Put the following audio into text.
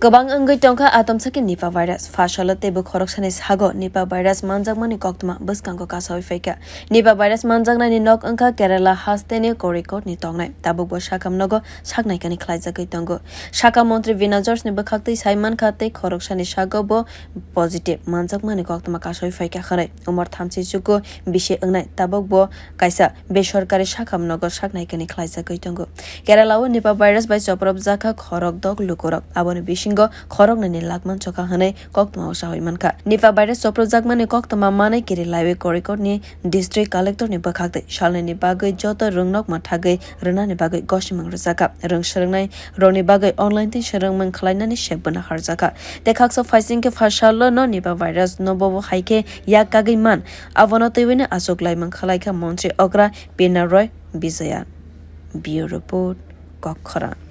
kwbang ungwi tongkha atomsa ke Nipah virus salo teibo khorok sani sago Nipah virus manjakmani koktwma bwskango kasoi faika Nipah virus manjaknani nok ungkha Kerala haste ni korikot ni tongnai tabuk bo sakham nogo saknai kani khlaijagwi tongo sakham mantri Vina George ni bwkhaktwi saiman kha tei khorok sani sago bo positive manjakmani koktwma kasoi faika khanai umar thamsi chuku bisi ungnai tabuk bo kaisa besorkari sakham nogo saknai kani khlaijagwi tongo Kerala o Nipah virus by choprob jakha khorok dog lukorok aboni bisingo khorok ni lakman choka hanai koktwma usahoi mankha Nipah virus choprob jakmani koktwma manai kirilai korikot ni district collector ni bwkhakte salni ni bagui joto rungnok ma thagui runa ni bagui gosimang rwjaka rung srungnai roni bagui online tin srungmang khlainani sebuna harjaka dekhakso faisingke phasalo no Nipah virus no bobo haike yakagui man abono teiwini achoklaimang khalaikha mantri okra Pinaroi Bijaya Bureau Report Kokhora